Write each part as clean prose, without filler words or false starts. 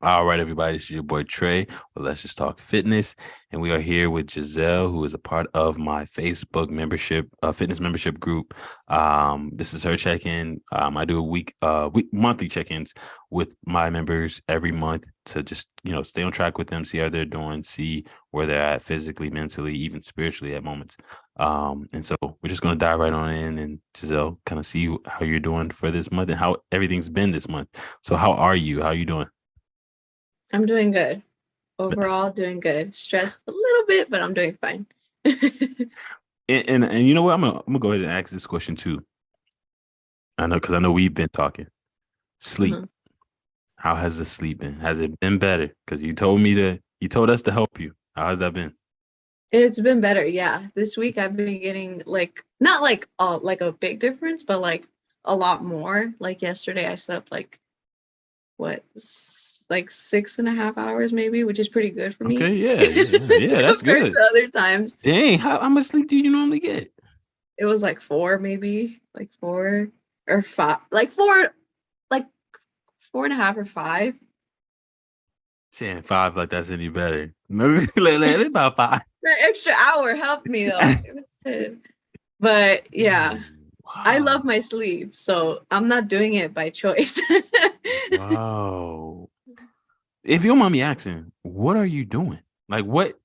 All right, everybody. This is your boy Trey with Let's Just Talk Fitness, and we are here with Giselle, who is a part of my Facebook membership, fitness membership group. This is her check-in. I do monthly check-ins with my members every month to just stay on track with them, see how they're doing, see where they're at physically, mentally, even spiritually at moments. And so we're just gonna dive right on in, and Giselle, kind of see how you're doing for this month and how everything's been this month. So how are you? How are you doing? I'm doing good. Overall, doing good. Stressed a little bit, but I'm doing fine. And you know what? I'm gonna go ahead and ask this question too. I know because I know we've been talking. Sleep. Uh-huh. How has the sleep been? Has it been better? Because you told us to help you. How has that been? It's been better, yeah. This week I've been getting like not like a big difference, but like a lot more. Like yesterday I slept like what like 6.5 hours maybe, which is pretty good for me Okay, yeah, that's compared good. to other times. Dang, how much sleep do you normally get? It was like four maybe, like 4 or 5, like 4.5 or 5. 5 like that's any better. About five. That extra hour helped me though. But yeah, I love Wow. my sleep, so I'm not doing it by choice. Wow. If you don't mind me asking, what are you doing? Like what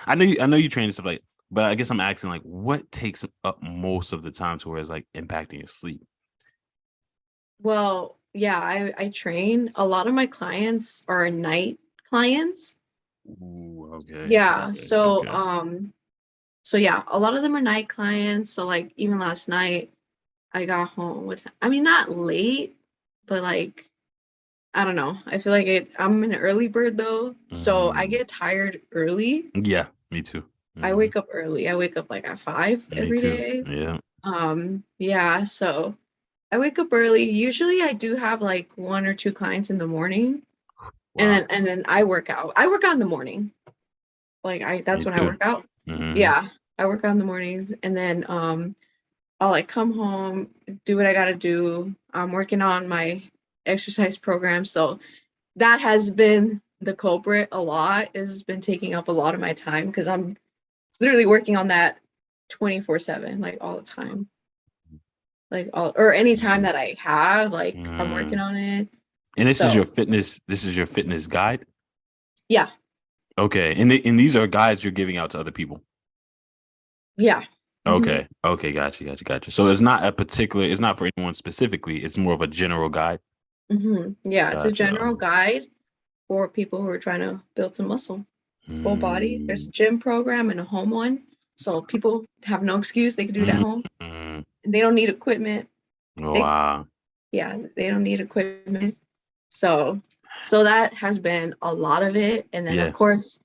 I know you train and stuff like, but I guess I'm asking like what takes up most of the time to where it's like impacting your sleep? Well, yeah, I train. A lot of my clients are night clients. Ooh, okay, Yeah, okay, so okay. so yeah, a lot of them are night clients. So like even last night I got home with I mean not late, but like I don't know. I feel like I'm an early bird though. So I Mm, get tired early. yeah, me too. I Hmm. wake up early. I wake up like at 5 Me every too. day. Yeah. Yeah, so I wake up early. Usually I do have like one or two clients in the morning and Wow. then I work out. I work out in the morning. Like Me that's when I too. work out. Hmm. Yeah. I work out in the mornings and then I'll like come home, do what I gotta do. I'm working on my exercise program. So that has been the culprit a lot. It's been taking up a lot of my time because I'm literally working on that 24/7, like all the time. Like all or any time that I have, like I'm working Mm. on it. And this is So your fitness. This is your fitness guide. yeah, Okay, and these are guides you're giving out to other people. yeah. Hmm. Okay. Okay. Gotcha. So it's not a particular. It's not for anyone specifically. It's more of a general guide. Yeah, it's a Gotcha. general guide for people who are trying to build some muscle, full body. There's a Mm, gym program and a home one. So people have no excuse. They can do it at mm, home. mm. And they don't need equipment. They Wow. yeah, they don't need equipment. So so that has been a lot of it. And then of Yeah. course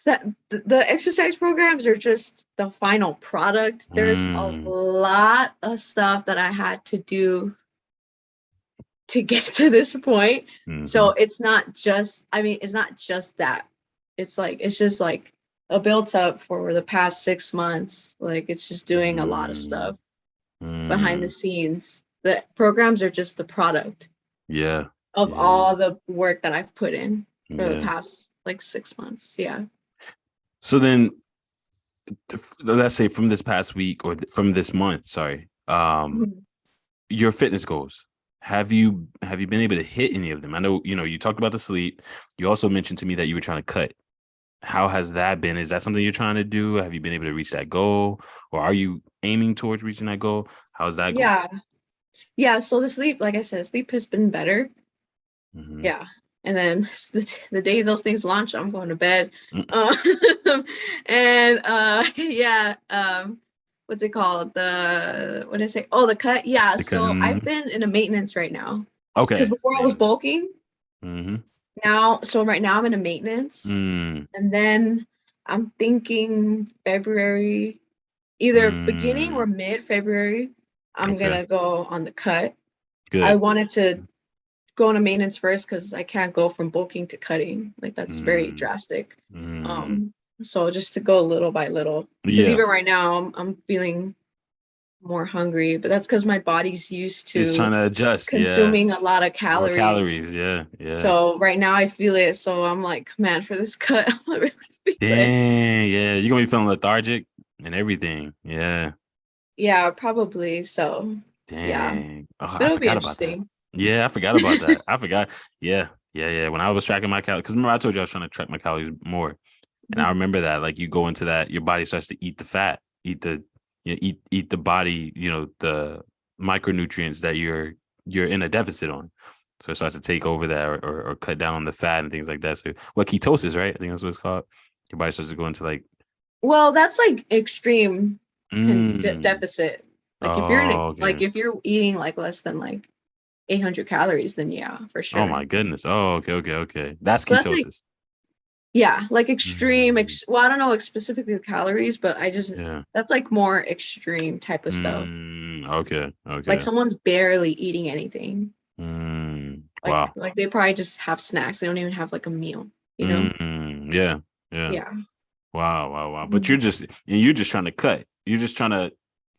that the exercise programs are just the final product. There's a Mm, lot of stuff that I had to do to get to this point. So hmm. it's not just, I mean, it's not just that. It's just like a built up for the past 6 months. Like it's just doing a lot of Mm, stuff behind the mm. scenes. The programs are just the product Yeah. of Yeah. all the work that I've put in for the Yeah. past like 6 months. Yeah. So then, let's say from this past week or from this month, sorry, Mhm. your fitness goals. Have you been able to hit any of them? I know you talked about the sleep. You also mentioned to me that you were trying to cut. How has that been? Is that something you're trying to do? Have you been able to reach that goal, or are you aiming towards reaching that goal? How's that going? Yeah. Yeah. So the sleep, like I said, sleep has been better. Hmm. Yeah. And then the day those things launch, I'm going to bed. Mm. Um, and yeah, what's it called? What did I say? Oh, the cut. Yeah. So I've Because been in a maintenance right now. Because okay, before I was maintenance. bulking. Hmm. Now, so right now I'm in a maintenance. Mm. And then I'm thinking February, either beginning or Mm. mid-February, I'm Okay, gonna go on the cut. I good. wanted to go on a maintenance first because I can't go from bulking to cutting. Like that's very Mm. drastic. Mm. So just to go little by little. Because Yeah. even right now I'm feeling more hungry, but that's because my body's used It's to trying to adjust. Yeah. consuming a lot of More calories. calories. Yeah. Yeah. So right now I feel it. So I'm like, man, for this cut, I'm gonna really feel it. Dang. Yeah. You're gonna be feeling lethargic and everything. Yeah. Yeah, probably. So yeah, Dang. Oh, I it'll be forgot about that. interesting. Yeah, I forgot about that. I forgot. Yeah. Yeah. Yeah. When I was tracking my calories, because remember I told you I was trying to track my calories more. And I remember that, like, you go into that, your body starts to eat the fat, eat the body, the micronutrients that you're in a deficit on. So it starts to take over that, or cut down on the fat and things like that. So what, ketosis, right? I think that's what it's called. Your body starts to go into like, Well, that's like extreme mm, deficit. Like if you're oh, okay. if you're eating like less than like 800 calories, then yeah, for Oh sure. my goodness. Oh, okay, okay, okay. That's So that's like ketosis. yeah, like extreme. Mm, Well, I don't know specifically the calories, but yeah. that's like more extreme type of stuff. Okay, Like okay. someone's barely eating anything. Wow. Like they probably just have snacks. They don't even have like a meal, you know? Yeah, yeah. Yeah. Wow, wow, wow. But Mhm. you're just trying to cut. You're just trying to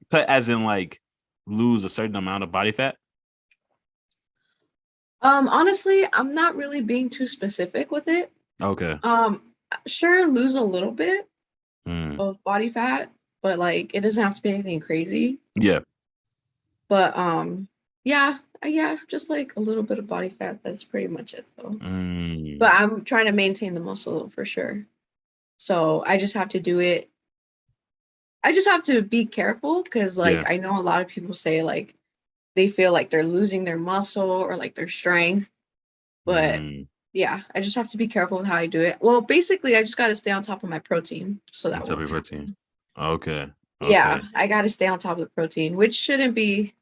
cut as in like lose a certain amount of body fat. Honestly, I'm not really being too specific with it. Okay. Um, sure, lose a little bit Mm. of body fat, but like it doesn't have to be anything crazy. Yeah. But yeah, yeah, just like a little bit of body fat. That's pretty much it though. But Mm. I'm trying to maintain the muscle for sure. So I just have to do it. I just have to be careful because like Yeah. I know a lot of people say like they feel like they're losing their muscle or like their strength. But Mm. yeah, I just have to be careful with how I do it. Well, basically I just gotta stay on top of my protein so that What's up, won't your protein? happen. Okay. Yeah, Okay. I gotta stay on top of the protein, which shouldn't be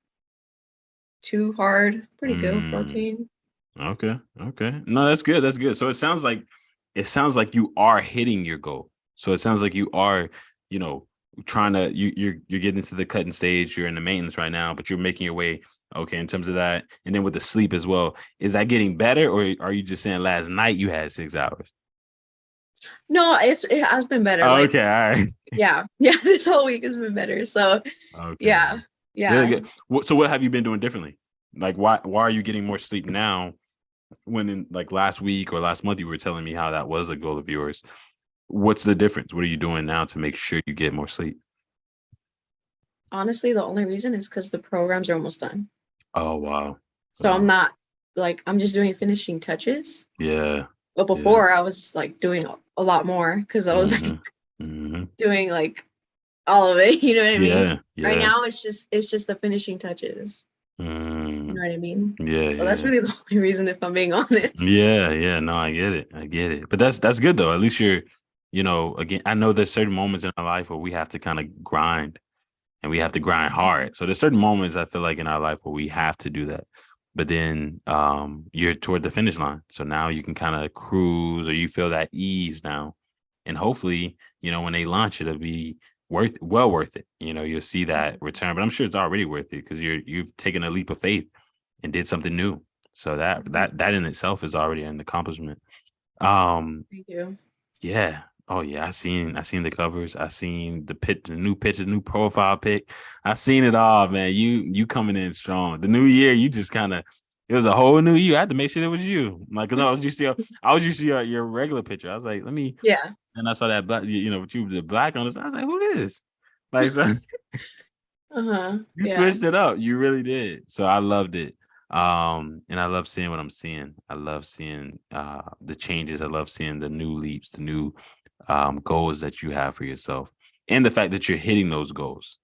too hard. Pretty good with Mm. protein. Okay. Okay. No, that's good. That's good. So it sounds like you are hitting your goal. So it sounds like you are, you know, trying to you're getting to the cutting stage. You're in the maintenance right now, but you're making your way. Okay, in terms of that, and then with the sleep as well, is that getting better, or are you just saying last night you had 6 hours? No, it has been better. Like Okay, all right. yeah, yeah, this whole week has been better. So Okay. yeah, Good, yeah. good. So what have you been doing differently? Like why are you getting more sleep now when in like last week or last month you were telling me how that was a goal of yours? What's the difference? What are you doing now to make sure you get more sleep? Honestly, the only reason is because the programs are almost done. Oh wow. So I'm Wow. not like I'm just doing finishing touches. Yeah. But Yeah. before I was like doing a lot more because I was like Mm-hmm. Mm-hmm. doing like all of it. You know what I mean? Yeah. Right Yeah. now it's just the finishing touches. You know Mm. what I mean? Yeah. So that's Yeah. really the only reason if I'm being honest. Yeah. Yeah. No, I get it. I get it. But that's good though. At least again, I know there's certain moments in our life where we have to kind of grind and we have to grind hard. So there's certain moments I feel like in our life where we have to do that. But then you're toward the finish line. So now you can kind of cruise or you feel that ease now. And hopefully, when they launch it, it'll be well worth it. You'll see that return. But I'm sure it's already worth it because you've taken a leap of faith and did something new. So that Mhm. that that in itself is already an accomplishment. Um, Thank you. yeah. Oh yeah, I seen the covers. I seen the new picture, new profile pic. I seen it all, man. You coming in strong. The new year, you just kind of it was a whole new year. I had to make sure it was you. Like, 'cause I was used to your regular picture. I was like, let me Yeah. and I saw that black, with you the black on this. I was like, who is? Like, so Uh-huh. you Yeah. switched it up. You really did. So I loved it. And I love seeing what I'm seeing. I love seeing the changes. I love seeing the new leaps, the new goals that you have for yourself, and the fact that you're hitting those goals.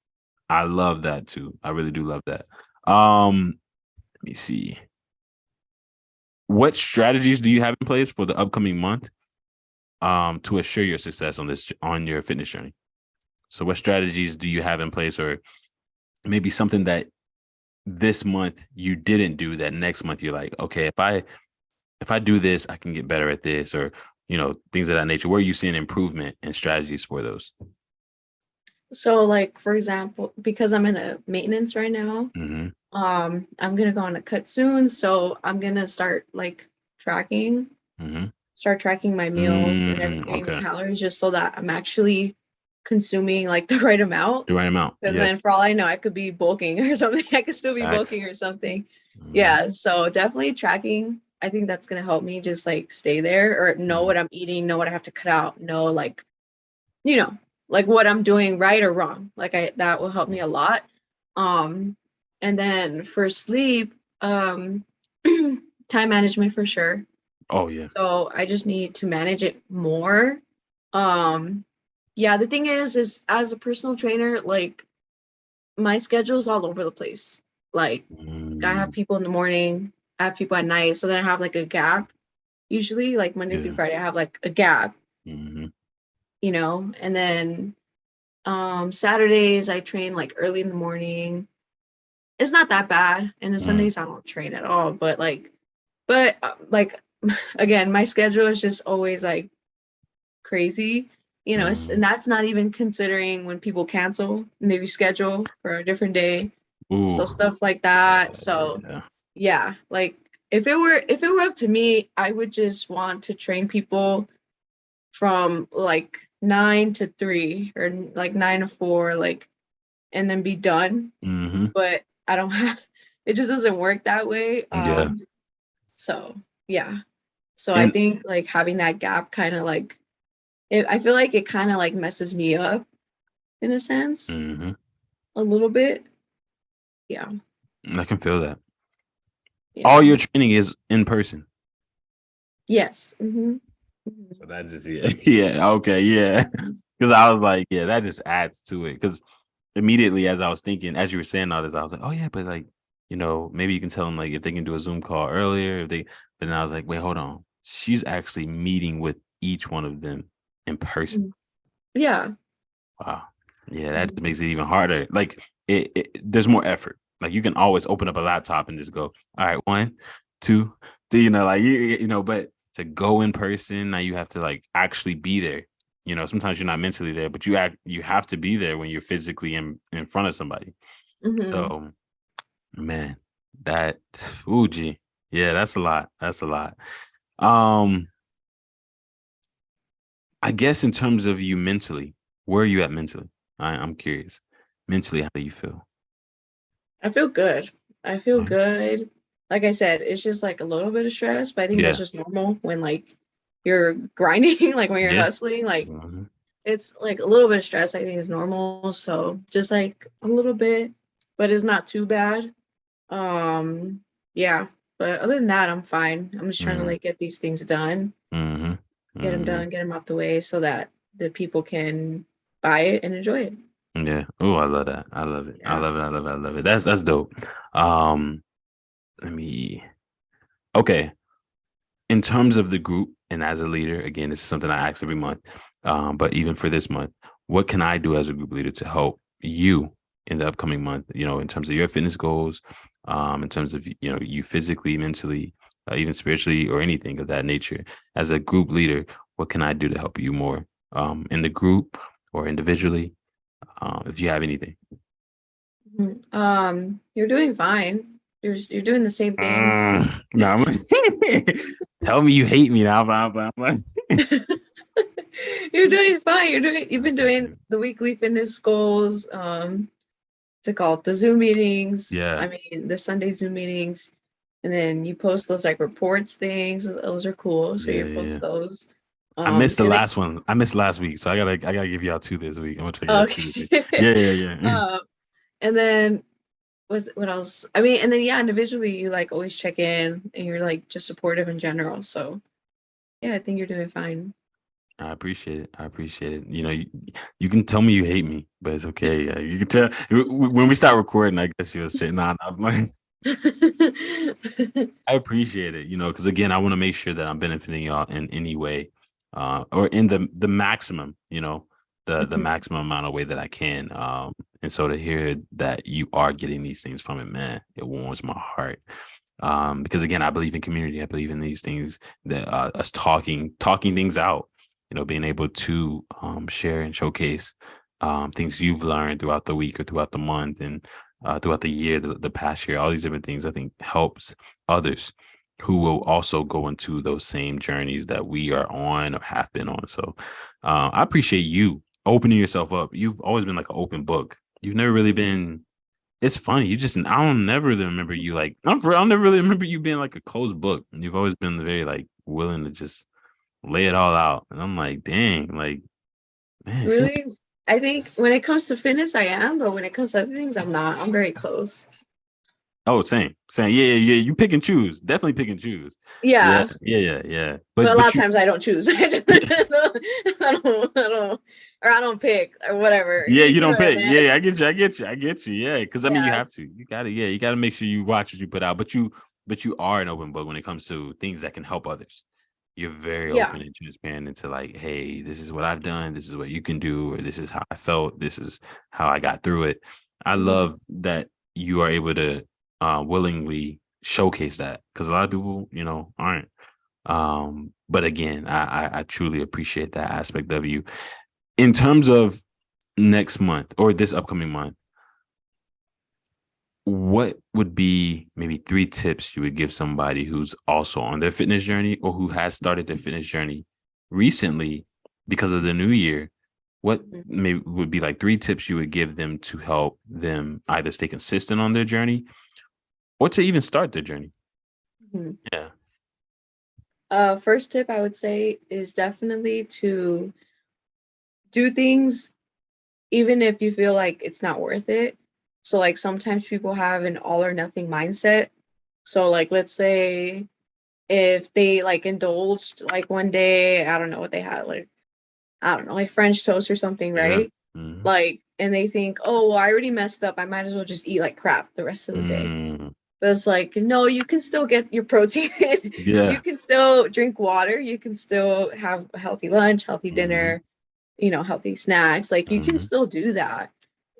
I love that too. I really do love that. Let me see. What strategies do you have in place for the upcoming month to assure your success on your fitness journey? So what strategies do you have in place, or maybe something that this month you didn't do that next month you're like, okay, if I do this, I can get better at this, or things of that nature. Where are you seeing improvement and strategies for those? So like for example, because I'm in a maintenance right now, Mm-hmm. I'm gonna go on a cut soon. So I'm gonna start like tracking, Mm-hmm. start tracking my meals and everything, the Okay. calories, just so that I'm actually consuming like the right amount. The right amount. Because Yeah. then for all I know, I could be bulking or something. I could still be Facts. bulking or something. Mhm. Yeah. So definitely tracking. I think that's gonna help me just like stay there or know Mhm. what I'm eating, know what I have to cut out, know like, you know, like what I'm doing right or wrong. Like that will help me a lot. Um, and then for sleep, time management for sure. Oh yeah. So I just need to manage it more. Um, yeah, the thing is as a personal trainer, like my schedule is all over the place. Like I have Mm, people in the morning, I have people at night, so then I have like a gap. Usually, like Monday through yeah. Friday, I have like a gap, Hmm. and then Saturdays I train like early in the morning. It's not that bad, and then Mm, Sundays I don't train at all. But again, my schedule is just always like crazy. And mm. that's not even considering when people cancel and they reschedule for a different day. Ooh. So stuff like Yeah. that. So Yeah. yeah, like if it were up to me, I would just want to train people from like 9 to 3 or like 9 to 4, like, and then be done. Hmm. But I don't have it just doesn't work that way. Yeah. So yeah. So I And think like having that gap kind of like I feel like it kind of like messes me up in a sense, hmm a little bit. Yeah. I can feel that. All Yeah. your training is in person. Yes. Hmm. Hmm. So that just yeah. Yeah. Okay. Yeah. Because I was like, yeah, that just adds to it. Because immediately as I was thinking, as you were saying all this, I was like, oh yeah, but like, maybe you can tell them like if they can do a Zoom call earlier, if they. But then I was like, wait, hold on. She's actually meeting with each one of them in person. Yeah. Wow. Yeah, that just Mhm. makes it even harder. Like there's more effort. Like you can always open up a laptop and just go, all right, 1, 2, 3, like but to go in person, now you have to like actually be there. Sometimes you're not mentally there, but you have to be there when you're physically in front of somebody. Mhm. So man, that ooh gee. Yeah, that's a lot. That's a lot. Um, I guess in terms of you mentally, where are you at mentally? I'm curious. Mentally, how do you feel? I feel good. I feel Mhm. good. Like I said, it's just like a little bit of stress, but I think that's Yeah. just normal when like you're grinding, like when you're Yeah. hustling, like Mhm. it's like a little bit of stress, I think is normal. So just like a little bit, but it's not too bad. Yeah. But other than that, I'm fine. I'm just trying to Mhm. like get these things done, Mhm. get them Mhm. done, get them out the way so that the people can buy it and enjoy it. Yeah. Oh, I love that. I love it. I Yeah. love it. I love it. I love it. That's dope. Um, let me okay. In terms of the group and as a leader, again, this is something I ask every month. But even for this month, what can I do as a group leader to help you in the upcoming month? In terms of your fitness goals, in terms of you physically, mentally, even spiritually, or anything of that nature. As a group leader, what can I do to help you more in the group or individually? If you have anything. Mhm. You're doing fine. You're doing the same thing. No, tell me you hate me now. You're doing fine. You've been Thank doing you. the weekly fitness goals, to call it the Zoom meetings. Yeah. I mean the Sunday Zoom meetings. And then you post those like reports things. Those are cool. So Yeah, you yeah, post yeah. those. I missed the And then last one. I missed last week, so I gotta give y'all two this week. I'm gonna try to give y'all two this week. okay. Yeah, yeah, yeah. And then what else? I mean, and then yeah, individually you like always check in and you're like just supportive in general. So yeah, I think you're doing fine. I appreciate it. I appreciate it. You can tell me you hate me, but it's okay. You can tell when we start recording. I guess you'll say, "Nah, nah." I'm like, I appreciate it. Because again, I want to make sure that I'm benefiting y'all in any way, or in the maximum. The Mhm. maximum amount of way that I can. And so to hear that you are getting these things from it, man, it warms my heart. Because again, I believe in community. I believe in these things that us talking things out. Being able to share and showcase things you've learned throughout the week or throughout the month and throughout the year, the past year, all these different things. I think helps others who will also go into those same journeys that we are on or have been on. So I appreciate you opening yourself up. You've always been like an open book. You've never really been. It's funny. I don't never really remember you like. I'll never really remember you being like a closed book. You've always been very like willing to just lay it all out. And I'm like, dang, like, man, she. Really, I think when it comes to fitness, I am, but when it comes to other things, I'm not. I'm very close. Oh, same. Yeah, yeah, yeah. You pick and choose. Definitely pick and choose. Yeah, Yeah, yeah, yeah, yeah. but a lot But of you, times I don't choose. Or I don't pick or whatever. yeah, you You know don't what I pick. meant? Yeah, I get you. I get you. I get you. Yeah, because I mean, you Yeah, have to. You gotta. Yeah, you gotta make sure you watch what you put out. But you are an open book when it comes to things that can help others. You're very yeah. open and transparent into like, hey, this is what I've done. This is what you can do, or this is how I felt. This is how I got through it. I Mhm. love that you are able to willingly showcase that because a lot of people, aren't. But again, I truly appreciate that aspect of you. In terms of next month or this upcoming month, what would be maybe 3 tips you would give somebody who's also on their fitness journey or who has started their fitness journey recently because of the new year? What Mhm. maybe would be like 3 tips you would give them to help them either stay consistent on their journey or to even start their journey? Mhm. Yeah. First tip I would say is definitely to do things even if you feel like it's not worth it. So like sometimes people have an all or nothing mindset. So like let's say if they like indulged like one day, I don't know what they had, like I don't know, like French toast or something, Yeah. right? Mm-hmm. Like and they think, oh well, I already messed up. I might as well just eat like crap the rest of the day. Mm, But it's like, no, you can still get your protein. You yeah. can still drink water. You can still have a healthy lunch, healthy Mm-hmm. dinner, healthy snacks. Like you can Mm-hmm. still do that.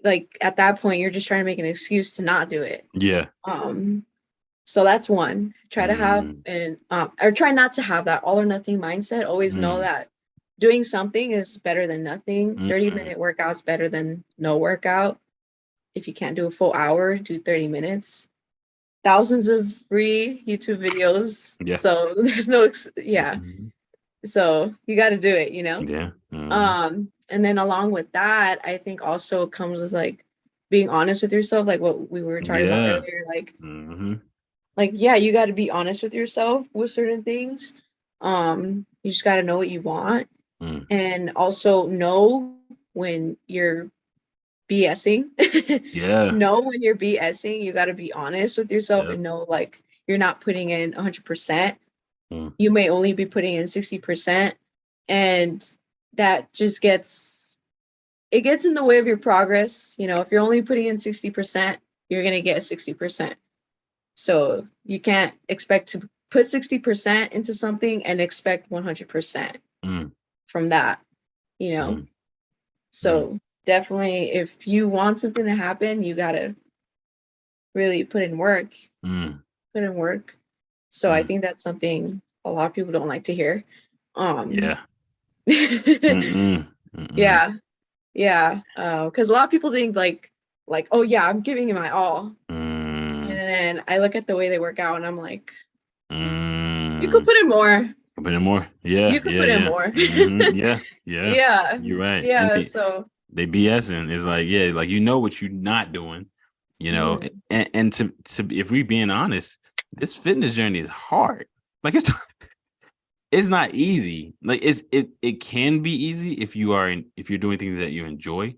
Like at that point, you're just trying to make an excuse to not do it. Yeah. So that's one. Try to have Mm, an or try not to have that all or nothing mindset. Always know mm, that doing something is better than nothing. 30-minute workouts better than no workout. If you can't do a full hour, do 30 minutes. Thousands of free YouTube videos. yeah. So there's no yeah. Mhm. So you got to do it. Yeah. Mhm. And then along with that, I think also comes with like being honest with yourself, like what we were talking about Yeah. earlier, like Mhm. yeah, you got to be honest with yourself with certain things. You just got to know what you want Mm. and also know when you're BSing. Yeah. Know when you're BSing, you got to be honest with yourself Yep. and know like you're not putting in 100%. Mm. You may only be putting in 60%, and that just gets in the way of your progress. If you're only putting in 60%, you're going to get 60%. So you can't expect to put 60% into something and expect 100% Mm. from that, you know? Mm. Mm. So definitely, if you want something to happen, you got to really put in work, Mm. put in work. So I Mm. think that's something a lot of people don't like to hear. Um, Yeah. Mm-mm. Mm-mm. yeah, yeah. Because a lot of people think like, oh yeah, I'm giving it my all, and Mm. then I look at the way they work out, and I'm like, you could Mm. put in more. A bit more. Yeah. You could Yeah. put in Yeah. more. Yeah. Yeah. Yeah, You're right. And yeah. they So, they BSing is like, yeah, like what you're not doing, mhm, and to if we being honest, this fitness journey is hard. Like it's not easy. Like it can be easy if you're doing things that you enjoy,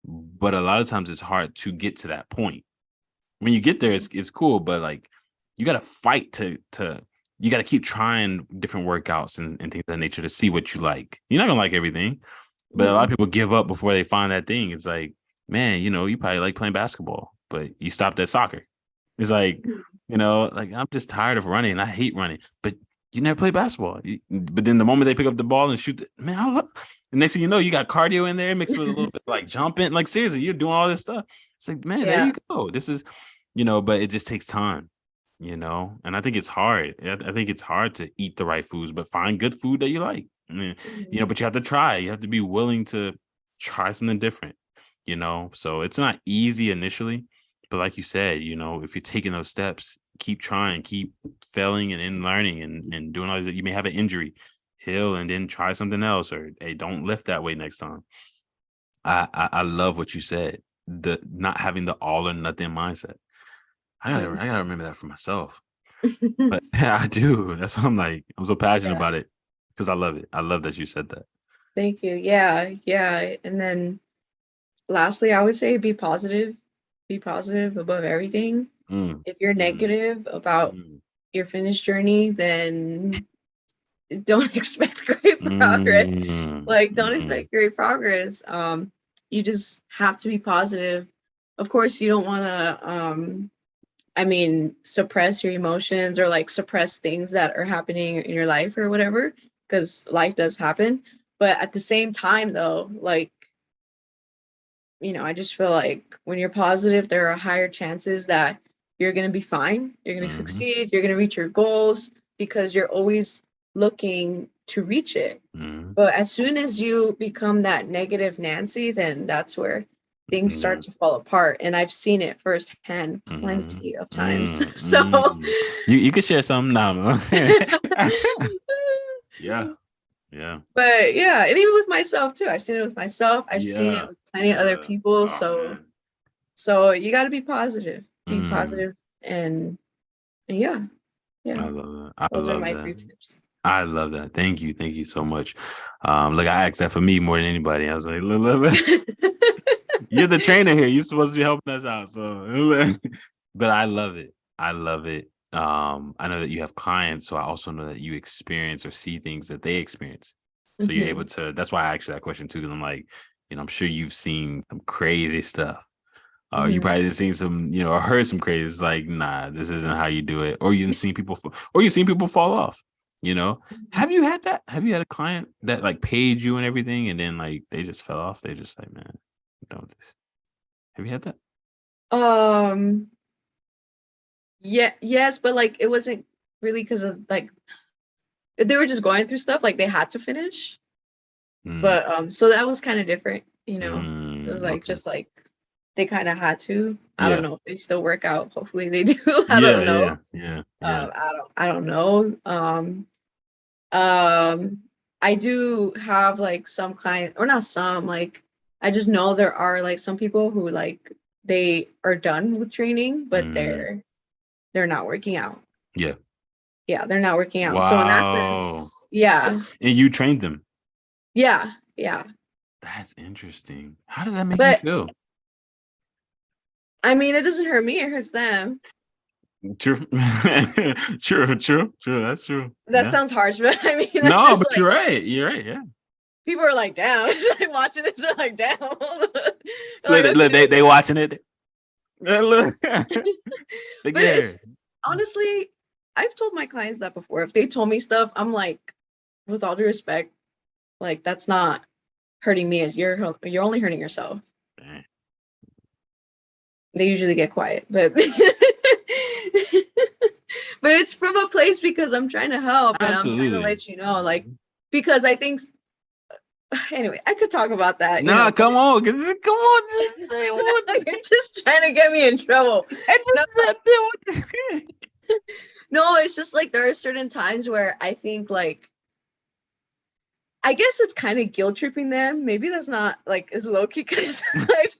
but a lot of times it's hard to get to that point. When you get there, it's cool, but like you got to fight to you got to keep trying different workouts and things of that nature to see what you like. You're not gonna like everything, but a lot of mhm, people give up before they find that thing. It's like, man, you probably like playing basketball, but you stopped at soccer. It's like, mhm. like I'm just tired of running. I hate running, but you never play basketball. But then the moment they pick up the ball and shoot, man, the next thing you know, you got cardio in there mixed with a little bit like jumping. Like seriously, you're doing all this stuff. It's like, man, there Yeah. you go. This is, but it just takes time, and I think it's hard. I think it's hard to eat the right foods, but find good food that you like. Mhm. But you have to try. You have to be willing to try something different. So it's not easy initially, but like you said, if you're taking those steps, keep trying, keep failing and then learning and doing all that. You may have an injury, heal and then try something else, or hey, don't lift that way next time. I love what you said. The not having the all or nothing mindset. Yeah. I gotta remember that for myself. But yeah, I do. That's why I'm so passionate Yeah. about it because I love it. I love that you said that. Thank you. Yeah. Yeah. And then lastly, I would say be positive. Be positive above everything. Mm, If you're mm, negative about mm, your fitness journey, then don't expect great progress. mm, Like, don't mm, expect great progress. You just have to be positive. Of course, you don't want to, I mean, suppress your emotions or like suppress things that are happening in your life or whatever, because life does happen. But at the same time, though, like, I just feel like when you're positive, there are higher chances that you're going to be fine. You're going to mhm, succeed. You're going to reach your goals because you're always looking to reach it. mhm, But as soon as you become that negative Nancy, then that's where things start mhm, to fall apart. And I've seen it firsthand mhm, plenty of times. mm, So, mm. You could share something now. Yeah, yeah, but yeah, and even with myself too. I've seen it with myself. I've seen it yeah, with plenty of other yeah. people. Oh So, man. so you got to be positive. Be Mm, positive, and yeah, yeah. I love that. I Those are love my that. three tips. I love that. Thank you. Thank you so much. Look, I asked that for me more than anybody. I was like, look, you're the trainer here. You're supposed to be helping us out. So, but I love it. I love it. I know that you have clients, so I also know that you experience or see things that they experience. So you're able Hmm. to. That's why I asked you that question too. Because I'm like, I'm sure you've seen some crazy stuff. You Hmm. probably have seen some, or heard some crazy. It's like, nah, this isn't how you do it. Or you've seen people, or you've seen people fall off. You know, have you had that? Have you had a client that like paid you and everything, and then like they just fell off? They just like, man, I'm done with this. Have you had that? Um. Yeah. Yes, but like it wasn't really because of like they were just going through stuff. Like they had to finish. Mm, But so that was kind of different. It was like okay. just like they kind of had to. I don't Yeah. know if they still work out. Hopefully they do. I Yeah. don't Yeah. know. Yeah. Yeah. I don't know. Um, I do have like some clients, or not some, like I just know there are like some people who like they are done with training, but Mm, they're not working out. yeah. Yeah, they're not working out. So in that Wow. sense, So, yeah, and you trained them. yeah, yeah. That's interesting. How did that make you But feel? I mean, it doesn't hurt me; it hurts them. True. True. That's true. That Yeah. sounds harsh, but I mean, that's No, just but you're like right. You're right. Yeah. people are like, damn, it's like watching this, they're like, damn. They're like, Look, okay. they watching it. Look. They But get it's her. honestly, I've told my clients that before. If they told me stuff, I'm like, with all due respect, like that's not hurting me. You're only hurting yourself. Dang. They usually get quiet, but but it's from a place because I'm trying to help and I'm trying to Absolutely. let you know, like because I think anyway, I could talk about that, Nah, but come on. Come on. Just say what. you're just trying to get me in trouble. I No, just said that. no, it's just like there are certain times where I think like I guess it's kind of guilt tripping them. Maybe that's not like is low key kind of like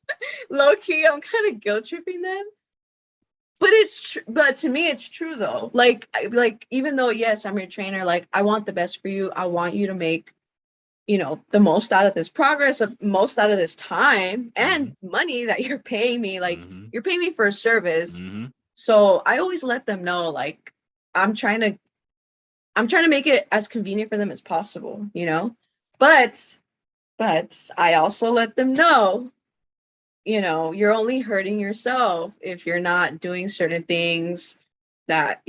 low key. I'm kind of guilt tripping them, but but to me, it's true though. Like even though yes, I'm your trainer. Like I want the best for you. I want you to make the most out of this progress, of most out of this time Mm-hmm. and money that you're paying me. Like Mm-hmm. you're paying me for a service. Mm-hmm. So I always let them know like I'm trying to I'm trying to make it as convenient for them as possible. But I also let them know, you're only hurting yourself if you're not doing certain things that,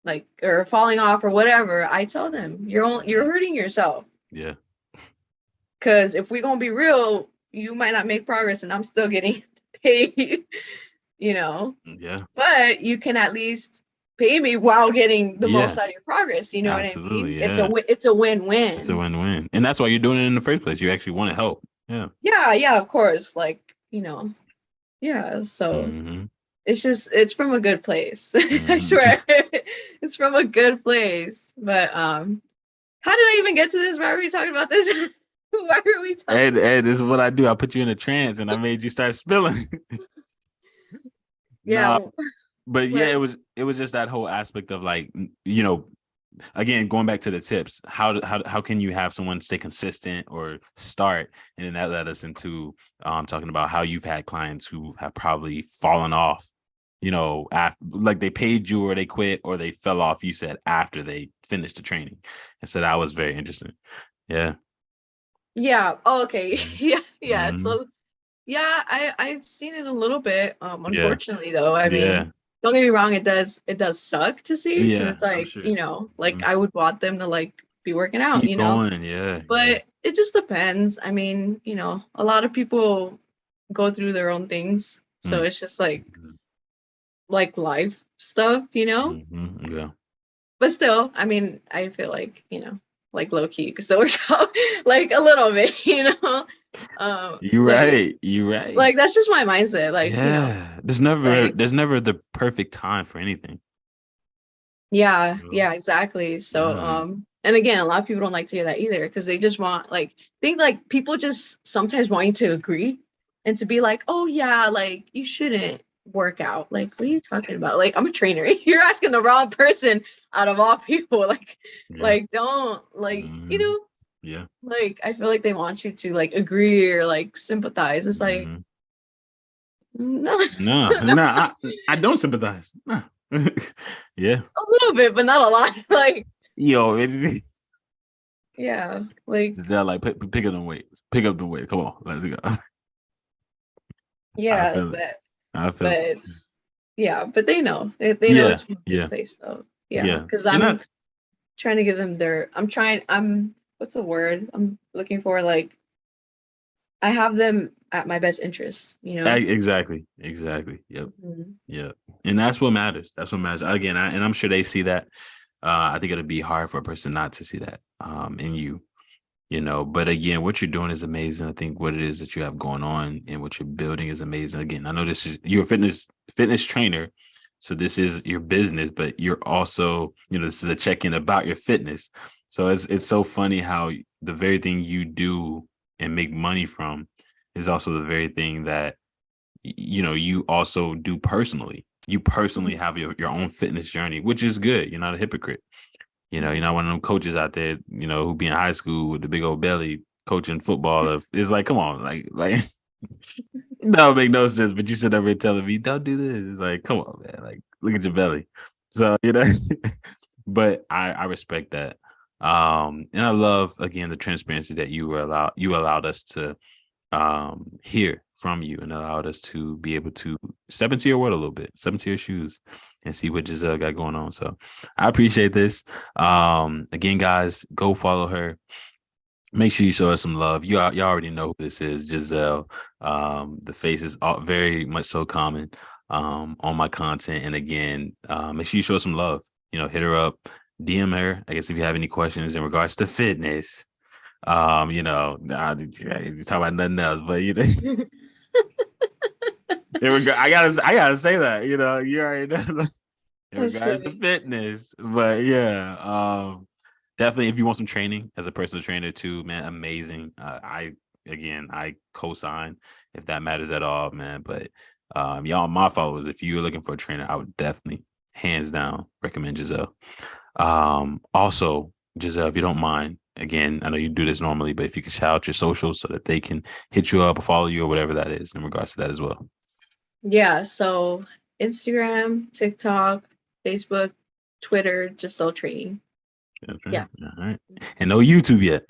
like or falling off or whatever. I tell them you're Mm-hmm. hurting yourself Yeah. because if we're gonna be real, you might not make progress and I'm still getting paid, you know. Yeah. But you can at least pay me while getting the most Yeah. out of your progress. You know what I mean? Absolutely. Yeah. It's a It's a win-win. win-win. And that's why you're doing it in the first place. You actually want to help. Yeah. Yeah, yeah, of course. Like, yeah. So Mm-hmm. it's from a good place. I Mm-hmm. swear. It's from a good place. But how did I even get to this? Why are we talking about this? Why are we talking? And this is what I do. I put you in a trance and I made you start spilling. Yeah, Nah, but yeah, but it was just that whole aspect of like, you know, again, going back to the tips, how can you have someone stay consistent or start? And then that led us into talking about how you've had clients who have probably fallen off, you know, after, like they paid you or they quit or they fell off, you said, after they finished the training. And so that was very interesting. Yeah. yeah. Oh, okay. Yeah, yeah. Mm-hmm. So yeah, I've seen it a little bit. Yeah. Unfortunately though, I Yeah. mean, don't get me wrong, it does suck to see because Yeah. it's I'm like, sure. like Mhm. I would want them to like be working out, Keep going. Yeah. Yeah. but it just depends. I mean, a lot of people go through their own things, so it's just Mm-hmm. like life stuff. Mm-hmm. Yeah. But still, I mean, I feel like low key, because they work out like a little bit. You Like right. You right. like that's just my mindset. Yeah. Like There's never the perfect time for anything. yeah, You know? yeah, exactly. So Yeah. and again, a lot of people don't like to hear that either because they just want think like people just sometimes want you to agree and to be like, oh yeah, like you shouldn't work out. Like, what are you talking about? Like, I'm a trainer. You're asking the wrong person out of all people. Like, Yeah. like don't like, Hmm. Yeah. like I feel like they want you to like agree or like sympathize. It's like, Hmm. no, No, no, I don't sympathize. No. Yeah. a little bit, but not a lot. Like, Yo, yeah, like, Giselle, like pick up the weights. Pick up the weight. Come on, let's go. I yeah, feel it. I feel it. but yeah, but they know. They know Yeah. it's from a good Yeah. place though. Yeah, Yeah. because And I'm that trying to give them I'm what's the word I'm looking for? Like I have them at my best interest. exactly. Exactly. Yep. Mhm. Yeah. And that's what matters. That's what matters. Again, and I'm sure they see that. I think it'll be hard for a person not to see that in you, you know. But again, what you're doing is amazing. I think what it is that you have going on and what you're building is amazing. Again, I know this is you're a fitness trainer, so this is your business, but you're also, you know, this is a check-in about your fitness. So it's so funny how the very thing you do and make money from is also the very thing that you know you also do personally. You personally have your own fitness journey, which is good. You're not a hypocrite. You know, you're not one of them coaches out there, you know, who be in high school with the big old belly coaching football. It's like, come on, like that would make no sense. But you sit over here telling me, don't do this. It's like, come on, man. Like, look at your belly. So, you know, but I respect that. And I love again the transparency that you allowed us to hear from you and allowed us to be able to step into your world a little bit, step into your shoes and see what Giselle got going on. So I appreciate this. Again, guys, go follow her. Make sure you show us some love. You already know who this is, Giselle. The face is very much so common on my content. And again, make sure you show some love. You know, hit her up, DM her. I guess if you have any questions in regards to fitness, you know, you talk about nothing else, but you know, I gotta say that, you know, you already know in That's regards to funny. fitness. But yeah, definitely if you want some training as a personal trainer too, man, amazing. I co-sign if that matters at all, man. But y'all, my followers, if you're looking for a trainer, I would definitely hands down recommend Giselle. Also, Giselle, if you don't mind, again, I know you do this normally, but if you could shout out your socials so that they can hit you up or follow you or whatever that is in regards to that as well. Yeah, so Instagram, TikTok, Facebook, Twitter, just all training. Okay. Yeah, All right. And no YouTube yet.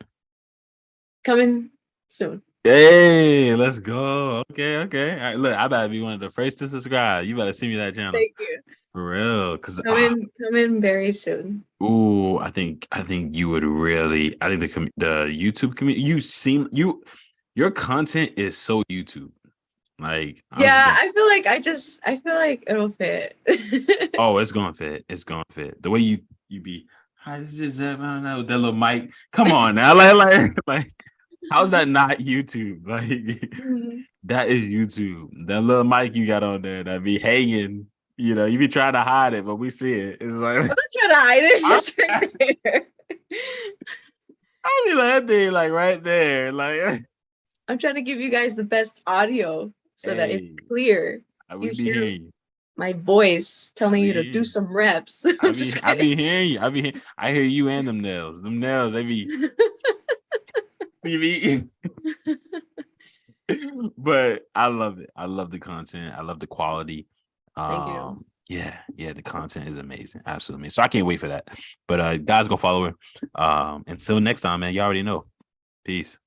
coming soon. Hey, let's go. Okay, okay. All right, look, I better be one of the first to subscribe. You better send me that channel Thank you. for real, because Coming very soon. ooh, I think you would really. I think the YouTube community. Your content is so YouTube. Like I'm just Yeah, being. I feel like it'll fit. Oh, it's gonna fit. It's gonna fit. The way you be. Hi, this is that man with that little mic. Come on now, like. How's that not YouTube? Like Mhm. that is YouTube. That little mic you got on there that be hanging. You know, you be trying to hide it, but we see it. It's I'm like not trying to hide it. I It's right there. be that thing like right there. Like, I'm trying to give you guys the best audio so that it's hey, clear. we You be hear hearing you. my voice I telling be you to hearing do you. some reps. I'm just I kidding. be hearing you. I hear you and them nails. Them nails, they be you be but I love it. I love the content. I love the quality. Thank you. Yeah, the content is amazing. Absolutely. So I can't wait for that. But guys, go follow her. Until next time, man. You already know. Peace.